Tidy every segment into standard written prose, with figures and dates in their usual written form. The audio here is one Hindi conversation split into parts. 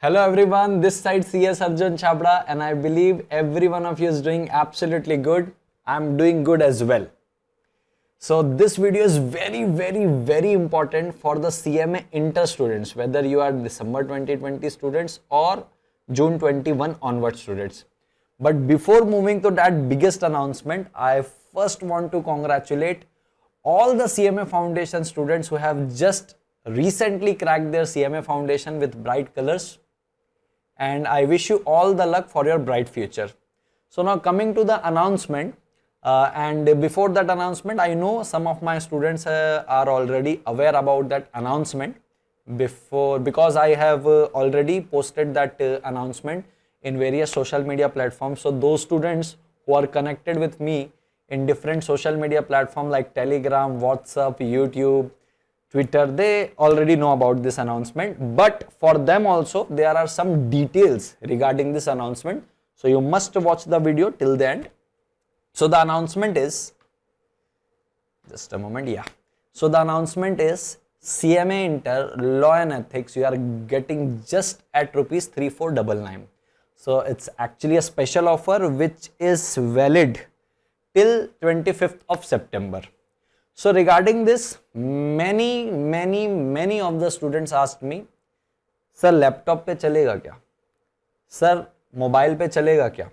Hello everyone, this side CS Arjun Chhabra and I believe every one of you is doing absolutely good. I'm doing good as well. So this video is very important for the CMA Inter students, whether you are December 2020 students or June 21 onward students. But before moving to that biggest announcement, I first want to congratulate all the CMA Foundation students who have just recently cracked their CMA Foundation with bright colors. And I wish you all the luck for your bright future. So now coming to the announcement, and before that announcement, I know some of my students are already aware about that announcement because I have already posted that announcement in various social media platforms. So those students who are connected with me in different social media platforms like Telegram, WhatsApp, YouTube, Twitter, they already know about this announcement, but for them also there are some details regarding this announcement, so you must watch the video till the end. So the announcement is, just a moment, so the announcement is CMA Inter Law and Ethics you are getting just at rupees 3499. So it's actually a special offer which is valid till 25th of September. So regarding this, many of the students asked me, sir laptop पे चलेगा क्या, सर मोबाइल पे चलेगा क्या,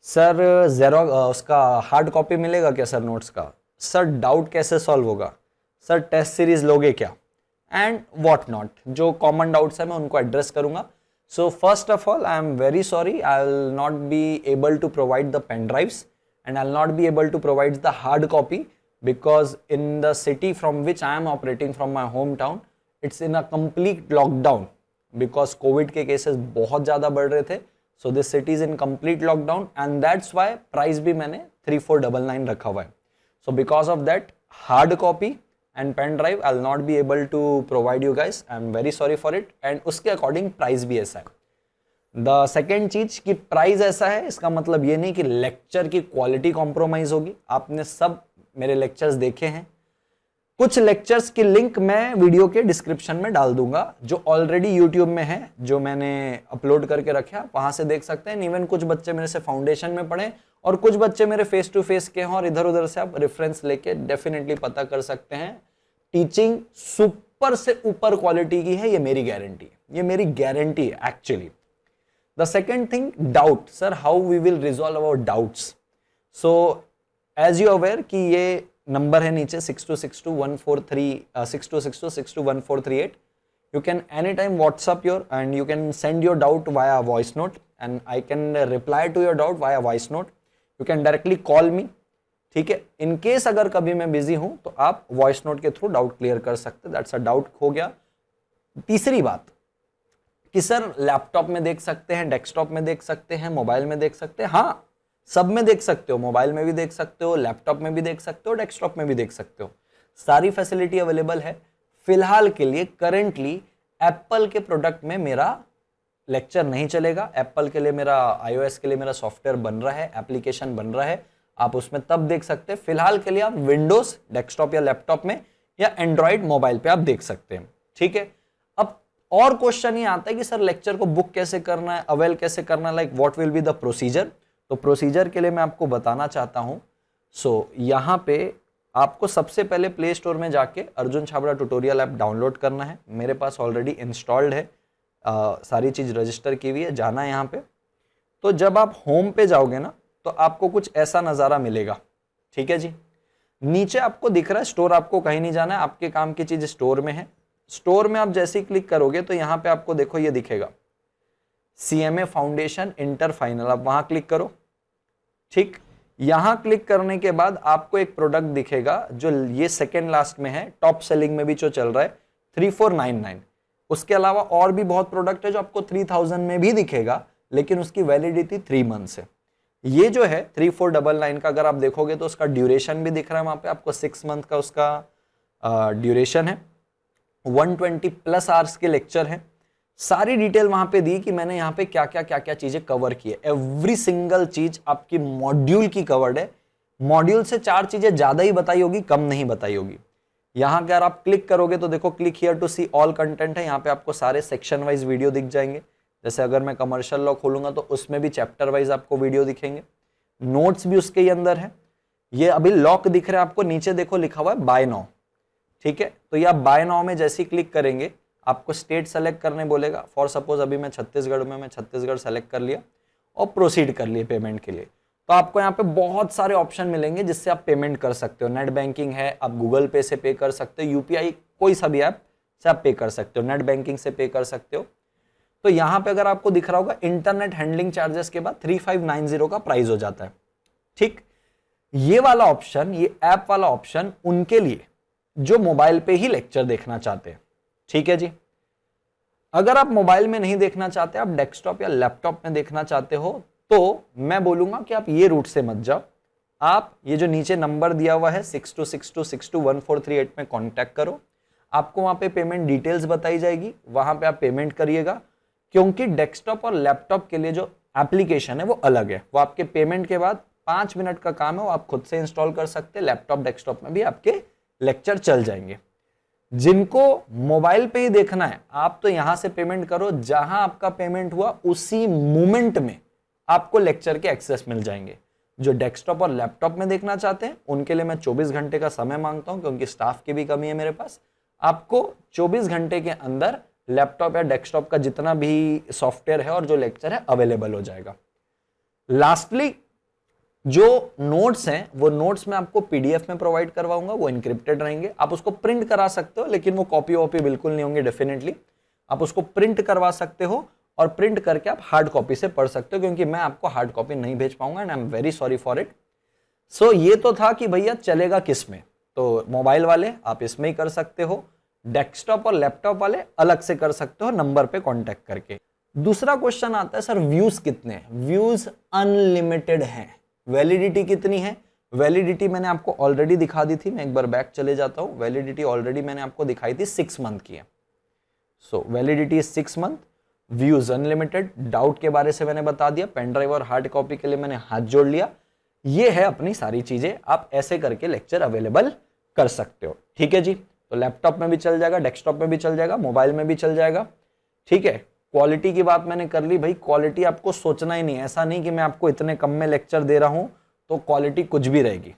सर उसका हार्ड कॉपी मिलेगा क्या, सर नोट्स का, सर डाउट कैसे सॉल्व होगा, सर टेस्ट सीरीज लोगे क्या, एंड व्हाट नॉट. जो कॉमन डाउट्स है मैं उनको एड्रेस करूंगा. So first of all I am very sorry, I will not be able to provide the pen drives and I will not be able to provide the hard copy, because in the city from which I am operating, from my hometown, it's in a complete lockdown because COVID के cases बहुत ज़्यादा बढ़ रहे थे. So this city is in complete lockdown and that's why price भी मैंने 3499 रखा हुआ है. So because of that, hard copy and pen drive I'll not be able to provide you guys. I'm very sorry for it. And उसके according price भी ऐसा है. The second चीज कि प्राइस ऐसा है, इसका मतलब ये नहीं कि लेक्चर की क्वालिटी कॉम्प्रोमाइज होगी. आपने सब मेरे लेक्चर्स देखे हैं. कुछ लेक्चर्स की लिंक मैं वीडियो के डिस्क्रिप्शन में डाल दूंगा जो ऑलरेडी यूट्यूब में है, जो मैंने अपलोड करके रखा, वहां से देख सकते हैं. इवन कुछ बच्चे मेरे से फाउंडेशन में पढ़े और कुछ बच्चे मेरे फेस टू फेस के हैं और इधर उधर से आप रेफरेंस लेके डेफिनेटली पता कर सकते हैं. टीचिंग सुपर से ऊपर क्वालिटी की है, ये मेरी गारंटी है, ये मेरी गारंटी है actually. The second thing, doubt. Sir how we will resolve our doubts. So as you aware कि ये नंबर है नीचे 62621438. You can anytime WhatsApp your and you can send your doubt via voice note and I can reply to your doubt via voice note. You can directly call me. ठीक है. इन केस अगर कभी मैं बिजी हूं तो आप वॉइस नोट के थ्रू डाउट क्लियर कर सकते. दैट्स अ डाउट हो गया. तीसरी बात कि सर लैपटॉप में देख सकते हैं, डेस्कटॉप में देख सकते हैं, मोबाइल में देख सकते हैं. हाँ, सब में देख सकते हो, मोबाइल में भी देख सकते हो, लैपटॉप में भी देख सकते हो, डेस्कटॉप में भी देख सकते हो. सारी फैसिलिटी अवेलेबल है. फिलहाल के लिए करेंटली एप्पल के प्रोडक्ट में मेरा लेक्चर नहीं चलेगा. एप्पल के लिए मेरा iOS के लिए मेरा सॉफ्टवेयर बन रहा है, एप्लीकेशन बन रहा है, आप उसमें तब देख सकते हैं. फिलहाल के लिए आप विंडोज डेस्कटॉप या लैपटॉप में या एंड्रॉइड मोबाइल पे आप देख सकते हैं. ठीक है. अब और क्वेश्चन ये आता है कि सर लेक्चर को बुक कैसे करना है, अवेल कैसे करना है, like what will be the procedure. तो प्रोसीजर के लिए मैं आपको बताना चाहता हूं. सो यहाँ पे आपको सबसे पहले प्ले स्टोर में जाके Arjun Chhabra tutorial app download करना है. मेरे पास ऑलरेडी इंस्टॉल्ड है, सारी चीज रजिस्टर की हुई है. जाना है यहाँ पे. तो जब आप होम पे जाओगे ना तो आपको कुछ ऐसा नज़ारा मिलेगा. ठीक है जी. नीचे आपको दिख रहा है स्टोर, आपको कहीं नहीं जाना है, आपके काम की चीज स्टोर में है. स्टोर में आप जैसे ही क्लिक करोगे तो यहाँ पे आपको देखो ये दिखेगा CMA फाउंडेशन इंटर फाइनल. आप वहां क्लिक करो. ठीक. यहां क्लिक करने के बाद आपको एक प्रोडक्ट दिखेगा जो ये सेकेंड लास्ट में है, टॉप सेलिंग में भी जो चल रहा है 3499. उसके अलावा और भी बहुत प्रोडक्ट है जो आपको 3000 में भी दिखेगा, लेकिन उसकी वैलिडिटी 3 मंथ्स है. ये जो है 3499 का अगर आप देखोगे तो उसका ड्यूरेशन भी दिख रहा है वहां पे आपको. 6 मंथ का उसका ड्यूरेशन है. 120 प्लस आवर्स के लेक्चर है. सारी डिटेल वहां पे दी कि मैंने यहाँ पे क्या क्या चीजें कवर की है. एवरी सिंगल चीज आपकी मॉड्यूल की कवर्ड है. मॉड्यूल से 4 चीजें ज्यादा ही बताई होगी, कम नहीं बताई होगी. यहाँ अगर आप क्लिक करोगे तो देखो click here to see all content है, यहाँ पे आपको सारे सेक्शन वाइज वीडियो दिख जाएंगे। जैसे अगर मैं कमर्शियल लॉ खोलूंगा तो उसमें भी चैप्टर वाइज आपको वीडियो दिखेंगे, नोट्स भी उसके ही अंदर है। ये अभी लॉक दिख रहा है आपको, नीचे देखो लिखा हुआ है बाय नाउ, ठीक है। तो ये आप बाय नाउ में जैसे ही क्लिक करेंगे आपको स्टेट सेलेक्ट करने बोलेगा। फॉर सपोज अभी मैं छत्तीसगढ़ में, मैं छत्तीसगढ़ सेलेक्ट कर लिया और प्रोसीड कर लिए पेमेंट के लिए। तो आपको यहाँ पे बहुत सारे ऑप्शन मिलेंगे जिससे आप पेमेंट कर सकते हो। नेट बैंकिंग है, आप गूगल पे से पे कर सकते हो, यूपीआई कोई सा भी ऐप से आप पे कर सकते हो, नेट बैंकिंग से पे कर सकते हो। तो यहाँ पे अगर आपको दिख रहा होगा इंटरनेट हैंडलिंग चार्जेस के बाद 3590 का प्राइस हो जाता है, ठीक। ये वाला ऑप्शन, ये ऐप वाला ऑप्शन उनके लिए जो मोबाइल पे ही लेक्चर देखना चाहते हैं, ठीक है जी। अगर आप मोबाइल में नहीं देखना चाहते, आप डेस्कटॉप या लैपटॉप में देखना चाहते हो, तो मैं बोलूंगा कि आप ये रूट से मत जाओ। आप ये जो नीचे नंबर दिया हुआ है 6262621438 में कांटेक्ट करो, आपको वहां पे पेमेंट डिटेल्स बताई जाएगी, वहां पे आप पेमेंट करिएगा। क्योंकि डेस्कटॉप और लैपटॉप के लिए जो एप्लीकेशन है वो अलग है, वो आपके पेमेंट के बाद 5 मिनट का काम है, वो आप खुद से इंस्टॉल कर सकते हैं। लैपटॉप डेस्कटॉप में भी आपके लेक्चर चल जाएंगे। जिनको मोबाइल पे ही देखना है, आप तो यहां से पेमेंट करो, जहां आपका पेमेंट हुआ उसी मोमेंट में आपको लेक्चर के एक्सेस मिल जाएंगे। जो डेस्कटॉप और लैपटॉप में देखना चाहते हैं उनके लिए मैं 24 घंटे का समय मांगता हूं, क्योंकि स्टाफ की भी कमी है मेरे पास। आपको 24 घंटे के अंदर लैपटॉप या डेस्कटॉप का जितना भी सॉफ्टवेयर है और जो लेक्चर है अवेलेबल हो जाएगा। लास्टली जो नोट्स हैं वो नोट्स मैं आपको पीडीएफ में प्रोवाइड करवाऊंगा, वो इनक्रिप्टेड रहेंगे। आप उसको प्रिंट करा सकते हो, लेकिन वो कॉपी वॉपी बिल्कुल नहीं होंगे डेफिनेटली। आप उसको प्रिंट करवा सकते हो और प्रिंट करके आप हार्ड कॉपी से पढ़ सकते हो, क्योंकि मैं आपको हार्ड कॉपी नहीं भेज पाऊंगा and I am very sorry for it. So ये तो था कि भैया चलेगा किस में, तो मोबाइल वाले आप इसमें ही कर सकते हो, डेस्कटॉप और लैपटॉप वाले अलग से कर सकते हो नंबर पे कांटेक्ट करके। दूसरा क्वेश्चन आता है, सर व्यूज कितने हैं? व्यूज अनलिमिटेड हैं। वैलिडिटी कितनी है? वैलिडिटी मैंने आपको ऑलरेडी दिखा दी थी, मैं एक बार बैक चले जाता हूं। वैलिडिटी ऑलरेडी मैंने आपको दिखाई थी 6 मंथ की है। So validity is 6 month. Views unlimited, doubt के बारे से मैंने बता दिया, पेन ड्राइव और हार्ड कॉपी के लिए मैंने हाथ जोड़ लिया। ये है अपनी सारी चीजें, आप ऐसे करके लेक्चर अवेलेबल कर सकते हो, ठीक है जी। तो लैपटॉप में भी चल जाएगा, डेस्कटॉप में भी चल जाएगा, मोबाइल में भी चल जाएगा, ठीक है। क्वालिटी की बात मैंने कर ली भाई, क्वालिटी आपको सोचना ही नहीं, ऐसा नहीं कि मैं आपको इतने कम में लेक्चर दे रहा हूं तो क्वालिटी कुछ भी रहेगी।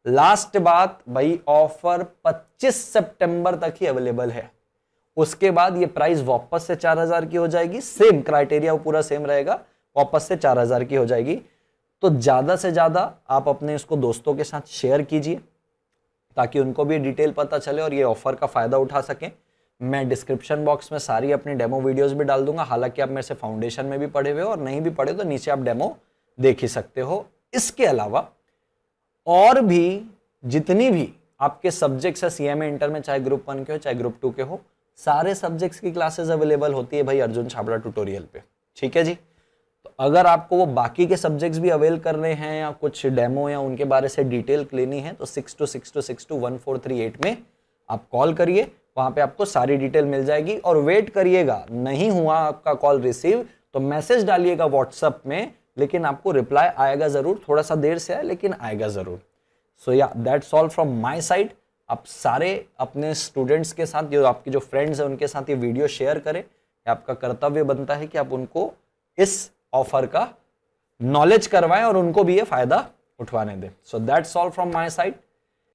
लास्ट बात भाई, ऑफर 25 सितंबर तक ही अवेलेबल है, उसके बाद ये प्राइस वापस से 4000 की हो जाएगी। सेम क्राइटेरिया वो पूरा सेम रहेगा, वापस से 4000 की हो जाएगी। तो ज्यादा से ज्यादा आप अपने इसको दोस्तों के साथ शेयर कीजिए ताकि उनको भी डिटेल पता चले और ये ऑफर का फायदा उठा सकें। मैं डिस्क्रिप्शन बॉक्स में सारी अपनी डेमो वीडियोस भी डाल दूंगा, हालांकि आप मेरे से फाउंडेशन में भी पढ़े हुए हो और नहीं भी पढ़े तो नीचे आप डेमो देख ही सकते हो। इसके अलावा और भी जितनी भी आपके सब्जेक्ट्स है सीएमए इंटर में, चाहे ग्रुप 1 के हो चाहे ग्रुप 2 के हो, सारे सब्जेक्ट्स की क्लासेस अवेलेबल होती है भाई अर्जुन छाबड़ा ट्यूटोरियल पे, ठीक है जी। तो अगर आपको वो बाकी के सब्जेक्ट्स भी अवेल करने हैं या कुछ डेमो या उनके बारे से डिटेल लेनी है तो 6262621438 में आप कॉल करिए, वहां पे आपको सारी डिटेल मिल जाएगी। और वेट करिएगा, नहीं हुआ आपका कॉल रिसीव तो मैसेज डालिएगा व्हाट्सएप में, लेकिन आपको रिप्लाई आएगा जरूर, थोड़ा सा देर से आए लेकिन आएगा जरूर। सो या that's all from my side. आप सारे अपने स्टूडेंट्स के साथ, जो आपके जो फ्रेंड्स हैं उनके साथ ये वीडियो शेयर करें। आपका कर्तव्य बनता है कि आप उनको इस ऑफर का नॉलेज करवाएं और उनको भी ये फायदा उठवाने दें। So that's all from my side.